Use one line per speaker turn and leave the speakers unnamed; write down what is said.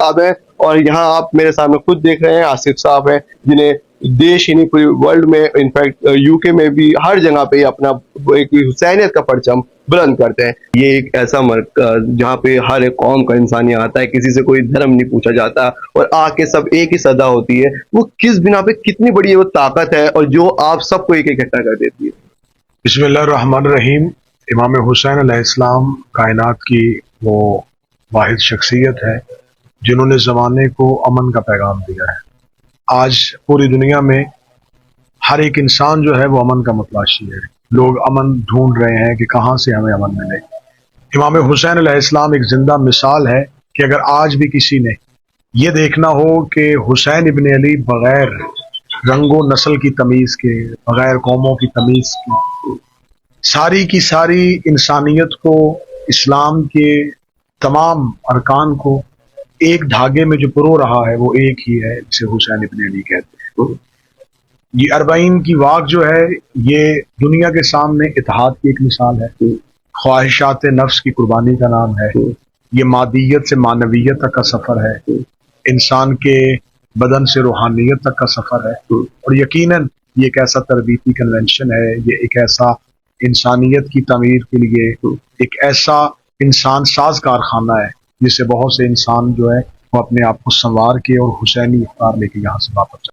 صاحب ہیں، اور یہاں آپ میرے سامنے خود دیکھ رہے ہیں آصف صاحب ہیں، جنہیں دیش ہی نہیں پوری ورلڈ میں، انفیکٹ یو کے میں بھی ہر جگہ پہ اپنا ایک حسینیت کا پرچم بلند کرتے ہیں۔ یہ ایک ایسا جہاں پہ ہر ایک قوم کا انسان یہاں آتا ہے، کسی سے کوئی دھرم نہیں پوچھا جاتا، اور آ کے سب ایک ہی صدا ہوتی ہے۔ وہ کس بنا پہ کتنی بڑی وہ طاقت ہے، اور جو آپ سب کو ایک اکٹھا کر دیتی ہے۔
بسم اللہ الرحمن الرحیم۔ امام حسین علیہ السلام کائنات کی وہ واحد شخصیت ہے جنہوں نے زمانے کو امن کا پیغام دیا ہے۔ آج پوری دنیا میں ہر ایک انسان جو ہے وہ امن کا متلاشی ہے۔ لوگ امن ڈھونڈ رہے ہیں کہ کہاں سے ہمیں امن ملے۔ امام حسین علیہ السلام ایک زندہ مثال ہے کہ اگر آج بھی کسی نے یہ دیکھنا ہو کہ حسین ابن علی بغیر رنگ و نسل کی تمیز کے، بغیر قوموں کی تمیز کے، ساری کی ساری انسانیت کو، اسلام کے تمام ارکان کو ایک دھاگے میں جو پرو رہا ہے وہ ایک ہی ہے، جسے حسین ابن علی کہتے ہیں۔ یہ اربعین کی واق جو ہے یہ دنیا کے سامنے اتحاد کی ایک مثال ہے، خواہشات نفس کی قربانی کا نام ہے، یہ مادیت سے معنویت تک کا سفر ہے، انسان کے بدن سے روحانیت تک کا سفر ہے، اور یقیناً یہ ایک ایسا تربیتی کنونشن ہے، یہ ایک ایسا انسانیت کی تعمیر کے لیے ایک ایسا انسان ساز کارخانہ ہے جس سے بہت سے انسان جو ہے وہ اپنے آپ کو سنوار کے اور حسینی افکار لے کے یہاں سے واپس